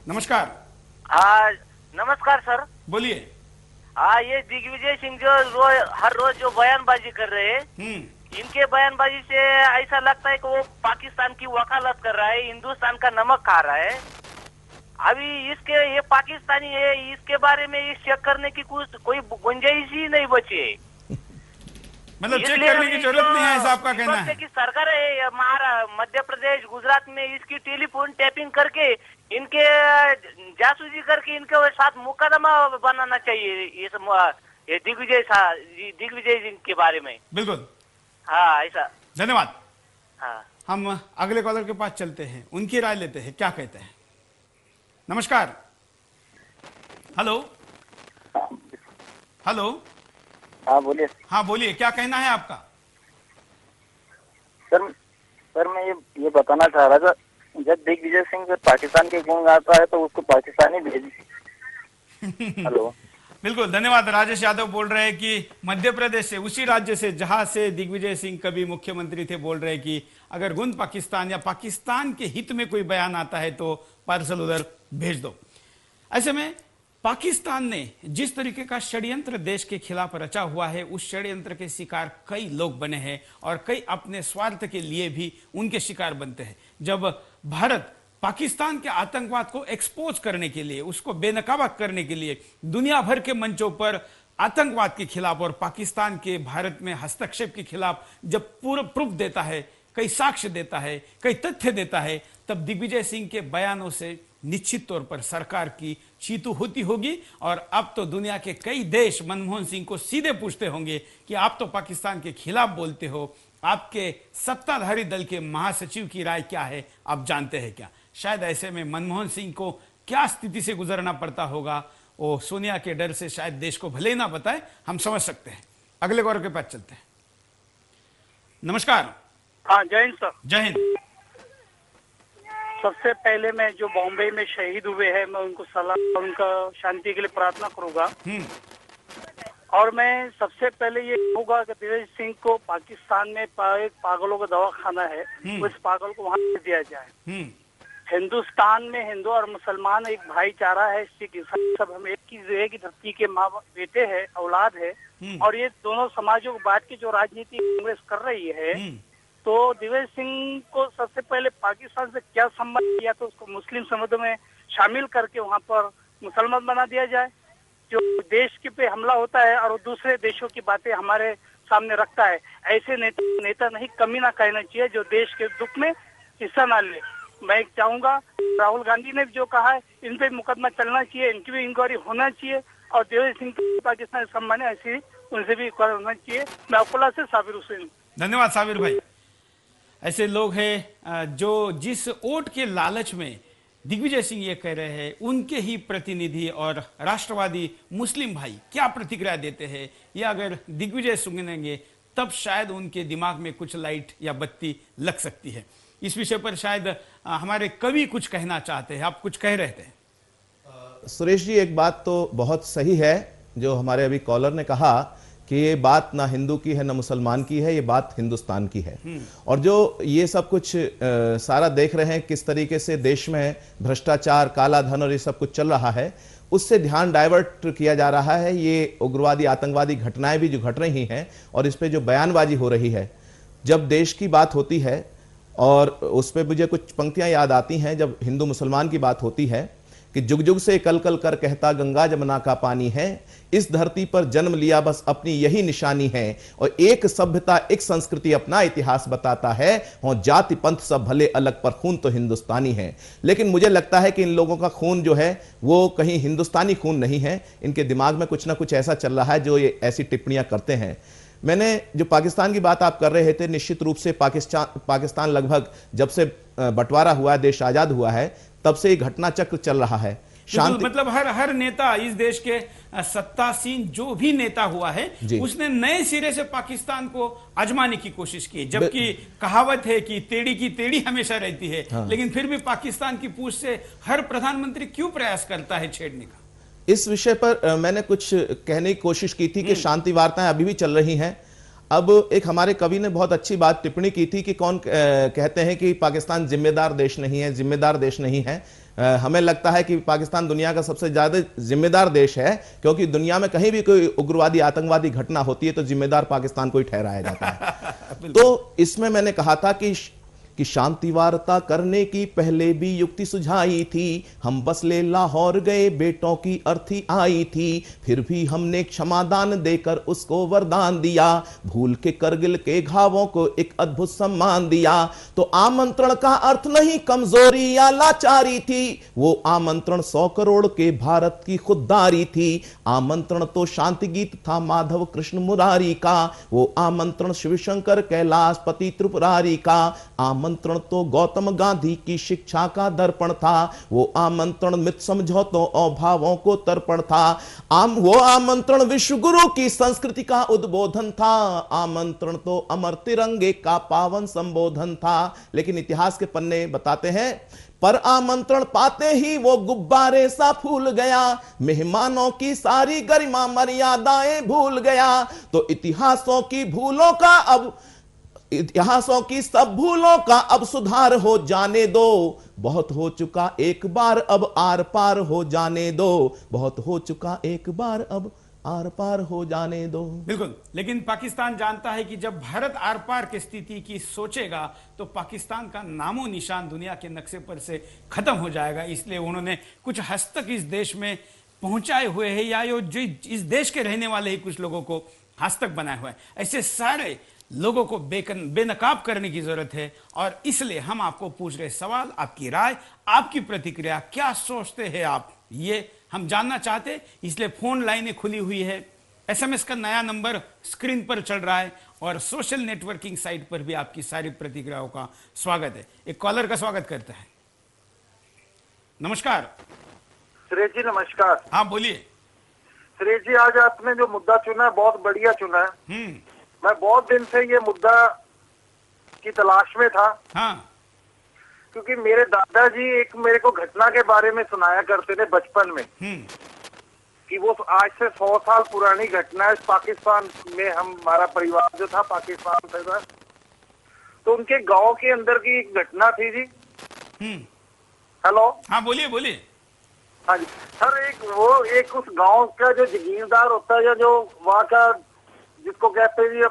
नमस्कार। हाँ, नमस्कार सर। बोलिए। हाँ, ये दिग्विजय सिंह जो हर रोज जो बयानबाजी कर रहे हैं, इनके बयानबाजी से ऐसा लगता है कि वो पाकिस्तान की वकालत कर रहा है, हिंदुस्तान का नमक खा रहा है। अभी ये पाकिस्तानी है, इसके बारे में ये चेक करने की कोई गुंजाइश ही नहीं बची है। मतलब चेक करने की जरूरत नहीं है, ऐसा आपका कहना है? की सरकार है मध्य प्रदेश, गुजरात में इसकी टेलीफोन टैपिंग करके, इनके जासूसी करके इनके साथ मुकदमा बनाना चाहिए ये दिग्विजय सिंह के बारे में। बिल्कुल। हाँ, ऐसा। धन्यवाद। हाँ, हम अगले कॉलर के पास चलते हैं, उनकी राय लेते हैं, क्या कहते हैं। नमस्कार। Hello hello. हाँ बोलिए। हाँ बोलिए, क्या कहना है आपका? सर मैं ये बताना चाह रहा था, जब दिग्विजय सिंह पाकिस्तान के गुण गाता है तो उसको पाकिस्तानी भेज। हेलो। बिल्कुल, धन्यवाद। राजेश यादव बोल रहे हैं कि मध्य प्रदेश से, उसी राज्य से जहां से दिग्विजय सिंह कभी मुख्यमंत्री थे, बोल रहे हैं कि अगर गुंद पाकिस्तान या पाकिस्तान के हित में कोई बयान आता है तो पार्सल उधर भेज दो। ऐसे में पाकिस्तान ने जिस तरीके का षड्यंत्र देश के खिलाफ रचा हुआ है, उस षड्यंत्र के शिकार कई लोग बने हैं और कई अपने स्वार्थ के लिए भी उनके शिकार बनते हैं। जब भारत पाकिस्तान के आतंकवाद को एक्सपोज करने के लिए, उसको बेनकाब करने के लिए दुनिया भर के मंचों पर आतंकवाद के खिलाफ और पाकिस्तान के भारत में हस्तक्षेप के खिलाफ जब पूरा प्रूफ देता है, कई साक्ष्य देता है, कई तथ्य देता है, तब दिग्विजय सिंह के बयानों से निश्चित तौर पर सरकार की चीतू होती होगी। और अब तो दुनिया के कई देश मनमोहन सिंह को सीधे पूछते होंगे कि आप तो पाकिस्तान के खिलाफ बोलते हो, आपके सत्ताधारी दल के महासचिव की राय क्या है, आप जानते हैं क्या? शायद ऐसे में मनमोहन सिंह को क्या स्थिति से गुजरना पड़ता होगा, वो सोनिया के डर से शायद देश को भले ना बताए, हम समझ सकते हैं। अगले गौरव के पास चलते हैं। नमस्कार। हाँ, जय हिंद सर। जय हिंद। सबसे पहले मैं जो बॉम्बे में शहीद हुए हैं, मैं उनको सलाम, उनका शांति के लिए प्रार्थना करूंगा। और मैं सबसे पहले ये कहूंगा कि दिग्विजय सिंह को पाकिस्तान में एक पागलों का दवाखाना है, उस पागल को वहां भेज दिया जाए। हिंदुस्तान में हिंदू और मुसलमान एक भाईचारा है, सिख ईसाई सब हम एक ही धरती के माँ बेटे हैं, औलाद है। और ये दोनों समाजों को बांट के जो राजनीति कांग्रेस कर रही है, तो दिग्विजय सिंह को सबसे पहले पाकिस्तान से क्या संबंध किया, तो उसको मुस्लिम समुदाय में शामिल करके वहाँ पर मुसलमान बना दिया जाए। जो देश के पे हमला होता है और वो दूसरे देशों की बातें हमारे सामने रखता है, ऐसे नेता नहीं कमी ना कहना चाहिए जो देश के दुख में हिस्सा ना ले। मैं चाहूंगा, राहुल गांधी ने भी जो कहा है, इन पे मुकदमा चलना चाहिए, इनकी भी इंक्वायरी होना चाहिए और दिग्विजय सिंह की पाकिस्तान सम्मान है, ऐसी उनसे भी इंक्वायरी होना चाहिए। मैं अकोला से साबिर हुसैन। धन्यवाद साबिर भाई। ऐसे लोग हैं जो जिस वोट के लालच में दिग्विजय सिंह ये कह रहे हैं, उनके ही प्रतिनिधि और राष्ट्रवादी मुस्लिम भाई क्या प्रतिक्रिया देते हैं, या अगर दिग्विजय सुनेंगे तब शायद उनके दिमाग में कुछ लाइट या बत्ती लग सकती है। इस विषय पर शायद हमारे कवि कुछ कहना चाहते हैं, आप कुछ कह रहे थे। सुरेश जी, एक बात तो बहुत सही है जो हमारे अभी कॉलर ने कहा कि ये बात ना हिंदू की है ना मुसलमान की है, ये बात हिंदुस्तान की है। और जो ये सब कुछ सारा देख रहे हैं किस तरीके से देश में भ्रष्टाचार, काला धन और ये सब कुछ चल रहा है, उससे ध्यान डाइवर्ट किया जा रहा है। ये उग्रवादी आतंकवादी घटनाएं भी जो घट रही हैं और इस पे जो बयानबाजी हो रही है, जब देश की बात होती है और उस पर मुझे कुछ पंक्तियां याद आती हैं जब हिंदू मुसलमान की बात होती है कि जुग जुग से कल कल कर कहता गंगा जमुना का पानी है, इस धरती पर जन्म लिया बस अपनी यही निशानी है, और एक सभ्यता एक संस्कृति अपना इतिहास बताता है, और जाति पंथ सब भले अलग पर खून तो हिंदुस्तानी है। लेकिन मुझे लगता है कि इन लोगों का खून जो है वो कहीं हिंदुस्तानी खून नहीं है, इनके दिमाग में कुछ ना कुछ ऐसा चल रहा है जो ये ऐसी टिप्पणियां करते हैं। मैंने जो पाकिस्तान की बात आप कर रहे थे, निश्चित रूप से पाकिस्तान लगभग जब से बंटवारा हुआ है, देश आजाद हुआ है, तब से ये घटना चक्र चल रहा है। शांति मतलब हर नेता, इस देश के सत्तासीन जो भी नेता हुआ है, उसने नए सिरे से पाकिस्तान को आजमाने की कोशिश की। जबकि कहावत है कि टेढ़ी की टेढ़ी हमेशा रहती है, लेकिन फिर भी पाकिस्तान की पूछ से हर प्रधानमंत्री क्यों प्रयास करता है छेड़ने का। इस विषय पर मैंने कुछ कहने की कोशिश की थी कि शांति वार्ताएं अभी भी चल रही हैं। अब एक हमारे कवि ने बहुत अच्छी बात टिप्पणी की थी कि कौन कहते हैं कि पाकिस्तान जिम्मेदार देश नहीं है, जिम्मेदार देश नहीं है। हमें लगता है कि पाकिस्तान दुनिया का सबसे ज्यादा जिम्मेदार देश है, क्योंकि दुनिया में कहीं भी कोई उग्रवादी आतंकवादी घटना होती है तो जिम्मेदार पाकिस्तान को ही ठहराया जाता है। तो इसमें मैंने कहा था कि शांति वार्ता करने की पहले भी युक्ति सुझाई थी, हम बस ले लाहौर गए बेटों की अर्थी आई थी, फिर भी हमने क्षमादान देकर उसको वरदान दिया, भूल के करगिल के घावों को एक अद्भुत सम्मान दिया। तो आमंत्रण का अर्थ नहीं कमजोरी या लाचारी थी, वो आमंत्रण 100 करोड़ के भारत की खुददारी थी। आमंत्रण तो शांति गीत था माधव कृष्ण मुरारी का, वो आमंत्रण शिवशंकर कैलाशपति त्रिपुरारी का। आमंत्रण तो गौतम गांधी की शिक्षा का दर्पण था, वो आमंत्रण मित समझौतों और भावों को तर्पण था। वो आमंत्रण विश्व गुरु की संस्कृति का उद्बोधन था, आमंत्रण तो अमर तिरंगे का पावन संबोधन था। लेकिन इतिहास के पन्ने बताते हैं, पर आमंत्रण पाते ही वो गुब्बारे सा फूल गया, मेहमानों की सारी गरिमा मर्यादाएं भूल गया। तो इतिहासों की सब भूलों का अब सुधार हो जाने दो, बहुत हो चुका एक बार अब आर पार हो जाने दो, बहुत हो चुका एक बार अब आर पार हो जाने दो। बिल्कुल, लेकिन पाकिस्तान जानता है कि जब भारत आर पार की स्थिति की सोचेगा तो पाकिस्तान का नामो निशान दुनिया के नक्शे पर से खत्म हो जाएगा। इसलिए उन्होंने कुछ हद तक इस देश में पहुंचाए हुए हैं, या जो इस देश के रहने वाले ही कुछ लोगों को हस्तक बनाया हुआ है। ऐसे सारे लोगों को बेनकाब करने की जरूरत है। और इसलिए हम आपको पूछ रहे सवाल, आपकी राय, आपकी प्रतिक्रिया, क्या सोचते हैं आप, ये हम जानना चाहते। इसलिए फोन लाइनें खुली हुई है, एसएमएस का नया नंबर स्क्रीन पर चल रहा है, और सोशल नेटवर्किंग साइट पर भी आपकी सारी प्रतिक्रियाओं का स्वागत है। एक कॉलर का स्वागत करता है। नमस्कार सुरेश जी, नमस्कार। हाँ बोलिए। सुरेश जी, आज आपने जो मुद्दा चुना है बहुत बढ़िया चुना है। मैं बहुत दिन से ये मुद्दा की तलाश में था। हाँ। क्योंकि मेरे दादाजी एक मेरे को घटना के बारे में सुनाया करते थे बचपन में, कि वो आज से 100 साल पुरानी घटना है। पाकिस्तान में हमारा परिवार जो था पाकिस्तान से था, तो उनके गांव के अंदर की एक घटना थी जी। हेलो। हाँ बोलिए बोलिए। हाँ जी सर, एक उस गांव का जो जगीरदार होता है, जो वहाँ का जिसको कहते हैं जी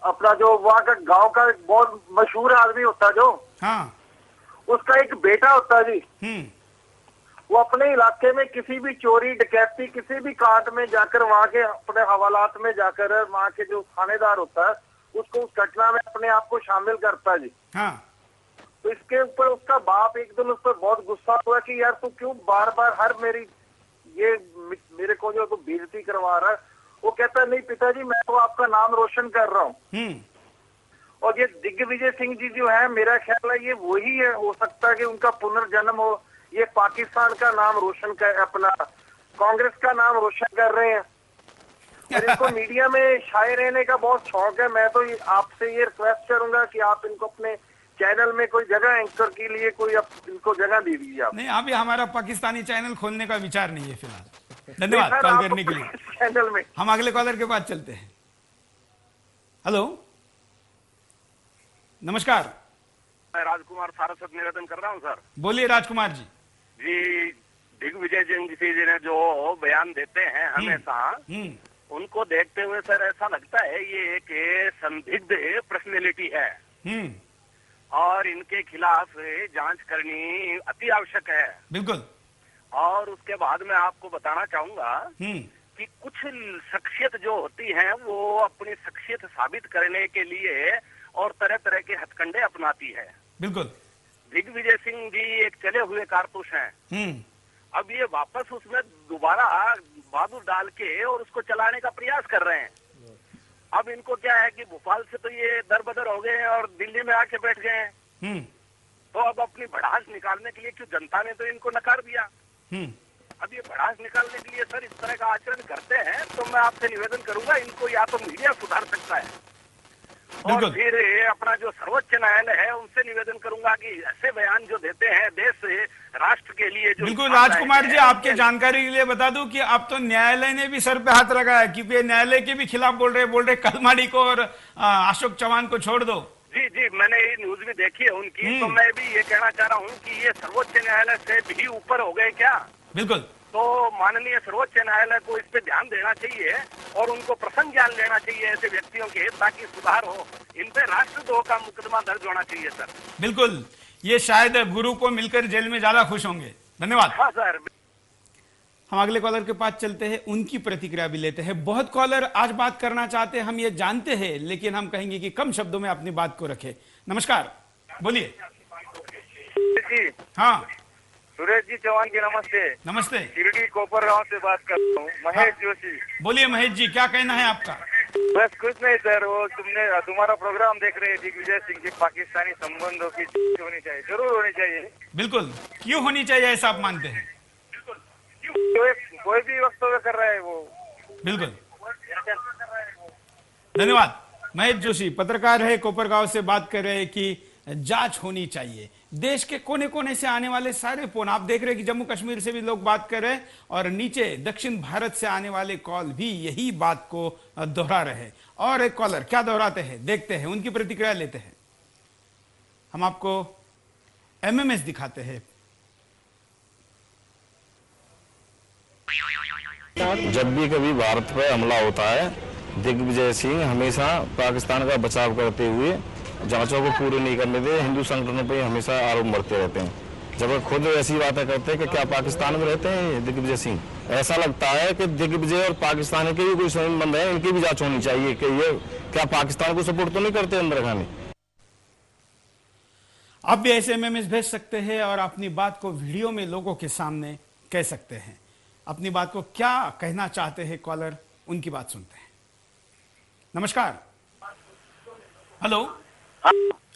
अपना जो वहाँ का गांव का बहुत मशहूर आदमी होता है जो, हाँ, उसका एक बेटा होता है जी। वो अपने इलाके में किसी भी चोरी डकैती किसी भी कांड में जाकर वहाँ के अपने हवालात में जाकर वहाँ के जो थानेदार होता है उसको उस घटना में अपने आप को शामिल करता है जी। हाँ। तो इसके ऊपर उसका बाप एक दिन उस पर बहुत गुस्सा हुआ कि यार तू क्यों बार बार हर मेरे को जो बेइज्जती करवा रहा है। वो कहता है नहीं पिताजी, मैं तो आपका नाम रोशन कर रहा हूँ। और ये दिग्विजय सिंह जी जो है, मेरा ख्याल है ये वही है, हो सकता है कि उनका पुनर्जन्म हो। ये पाकिस्तान का नाम रोशन कर, अपना कांग्रेस का नाम रोशन कर रहे हैं। और इनको मीडिया में छाए रहने का बहुत शौक है। मैं तो आपसे ये रिक्वेस्ट करूंगा कि आप इनको अपने चैनल में कोई जगह एंकर के लिए कोई इनको जगह दे दीजिए आप। नहीं, अभी हमारा पाकिस्तानी चैनल खोलने का विचार नहीं है फिलहाल। धन्यवाद कॉल करने के लिए। चैनल में हम अगले कॉलर के बाद चलते हैं। हेलो, नमस्कार। मैं राजकुमार सारस्वत निवेदन कर रहा हूँ सर। बोलिए राजकुमार जी। जी, दिग्विजय सिंह जी ने जो बयान देते हैं हमेशा, उनको देखते हुए सर ऐसा लगता है ये एक संदिग्ध पर्सनैलिटी है और इनके खिलाफ जांच करनी अति आवश्यक है। बिल्कुल। और उसके बाद मैं आपको बताना चाहूंगा कि कुछ शख्सियत जो होती है वो अपनी शख्सियत साबित करने के लिए और तरह तरह के हथकंडे अपनाती है। बिल्कुल। दिग्विजय सिंह जी एक चले हुए कारतूस हैं। अब ये वापस उसमें दोबारा बहादुर डाल के और उसको चलाने का प्रयास कर रहे हैं। अब इनको क्या है कि भोपाल से तो ये दरबदर हो गए हैं और दिल्ली में आके बैठ गए हैं। तो अब अपनी भड़ास निकालने के लिए, क्यों जनता ने तो इनको नकार दिया, अब ये भड़ास निकालने के लिए सर इस तरह का आचरण करते हैं। तो मैं आपसे निवेदन करूंगा, इनको या तो मीडिया सुधार सकता है और बिल्कुल। फिर अपना जो सर्वोच्च न्यायालय है उनसे निवेदन करूंगा कि ऐसे बयान जो देते हैं देश से राष्ट्र के लिए जो बिल्कुल राजकुमार जी, आपके जानकारी के लिए बता दूं कि अब तो न्यायालय ने भी सर पे हाथ रखा है, क्योंकि न्यायालय के भी खिलाफ बोल रहे कलमाड़ी को और अशोक चौहान को छोड़ दो। जी जी, मैंने ये न्यूज भी देखी है उनकी, तो मैं भी ये कहना चाह रहा हूँ कि ये सर्वोच्च न्यायालय से भी ऊपर हो गए क्या? बिल्कुल। तो माननीय सर्वोच्च न्यायालय को इस पे ध्यान देना चाहिए और उनको प्रसंग ज्ञान लेना चाहिए ऐसे व्यक्तियों के, ताकि सुधार हो। इन पे राष्ट्रद्रोह का मुकदमा दर्ज होना चाहिए सर। बिल्कुल, ये शायद गुरु को मिलकर जेल में ज्यादा खुश होंगे। धन्यवाद। हाँ सर। हम अगले कॉलर के पास चलते हैं, उनकी प्रतिक्रिया भी लेते हैं। बहुत कॉलर आज बात करना चाहते हैं, हम ये जानते हैं, लेकिन हम कहेंगे कि कम शब्दों में अपनी बात को रखें। नमस्कार, बोलिए। जी हाँ सुरेश जी चौहान की नमस्ते। नमस्ते। शिरडी कोपर गांव से बात कर रहा हूँ, महेश जोशी। बोलिए महेश जी, क्या कहना है आपका? बस कुछ नहीं सर, वो तुम्हारा प्रोग्राम देख रहे हैं, दिग्विजय सिंह के पाकिस्तानी संबंधों की होनी चाहिए, जरूर होनी चाहिए। बिल्कुल, क्यों होनी चाहिए ऐसा आप मानते हैं? कोई भी वक्तव्य कर रहा है वो। बिल्कुल, धन्यवाद। महेश जोशी पत्रकार है, कोपरगांव से बात कर रहे हैं कि जांच होनी चाहिए। देश के कोने कोने से आने वाले सारे फोन आप देख रहे हैं कि जम्मू कश्मीर से भी लोग बात कर रहे हैं, और नीचे दक्षिण भारत से आने वाले कॉल भी यही बात को दोहरा रहे हैं। और एक कॉलर क्या दोहराते हैं, देखते हैं, उनकी प्रतिक्रिया लेते हैं। हम आपको एमएमएस दिखाते हैं। जब भी कभी भारत पर हमला होता है, दिग्विजय सिंह हमेशा पाकिस्तान का बचाव करते हुए जांचों को पूरी नहीं करने दे, हिंदू संगठनों पर हमेशा आरोप बढ़ते रहते हैं। जब वो खुद ऐसी बातें करते हैं कि क्या पाकिस्तान में रहते हैं दिग्विजय सिंह? ऐसा लगता है कि दिग्विजय और पाकिस्तान के भी कोई संबंध है, इनकी भी जांच होनी चाहिए कि ये क्या पाकिस्तान को सपोर्ट तो नहीं करते अंदर खाने। आप भी ऐसे एमएमएस भेज सकते हैं और अपनी बात को वीडियो में लोगों के सामने कह सकते हैं। अपनी बात को क्या कहना चाहते हैं कॉलर, उनकी बात सुनते हैं। नमस्कार। हेलो।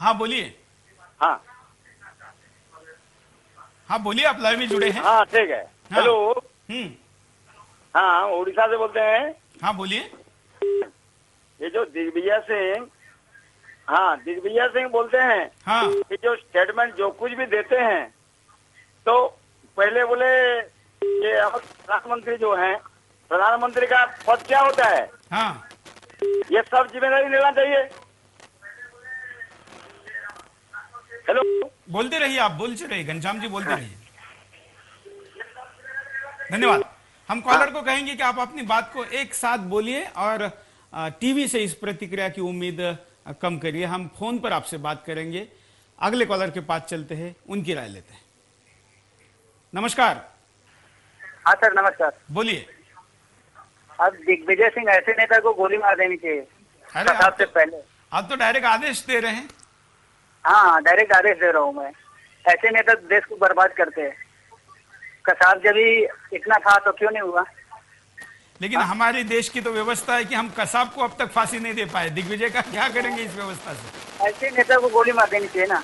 हाँ बोलिए। हाँ हाँ बोलिए, आप लाइव में जुड़े हैं। हाँ ठीक है। हाँ। हेलो। हाँ उड़ीसा से बोलते हैं। हाँ बोलिए। ये जो दिग्विजय सिंह, हाँ दिग्विजय सिंह बोलते हैं। हाँ। ये जो स्टेटमेंट जो कुछ भी देते हैं, तो पहले बोले ये प्रधानमंत्री जो हैं, प्रधानमंत्री का पद क्या होता है? हाँ। ये सब जिम्मेदारी लेना चाहिए। हेलो, बोलते रहिए, आप बोलते रहिए, घनश्याम जी बोलते रहिए। धन्यवाद। हम कॉलर को कहेंगे कि आप अपनी बात को एक साथ बोलिए और टीवी से इस प्रतिक्रिया की उम्मीद कम करिए। हम फोन पर आपसे बात करेंगे। अगले कॉलर के पास चलते हैं, उनकी राय लेते हैं। नमस्कार। हाँ सर नमस्कार। बोलिए। अब दिग्विजय सिंह ऐसे नेता को गोली मार देनी चाहिए। अरे कसाब से पहले। आप तो डायरेक्ट आदेश दे रहे हैं। हाँ डायरेक्ट आदेश दे रहा हूँ मैं। ऐसे नेता देश को बर्बाद करते हैं। कसाब जब ही इतना था तो क्यों नहीं हुआ? लेकिन हमारे देश की तो व्यवस्था है कि हम कसाब को अब तक फांसी नहीं दे पाए। दिग्विजय का क्या करेंगे इस व्यवस्था से? ऐसे नेता को गोली मार देनी चाहिए ना।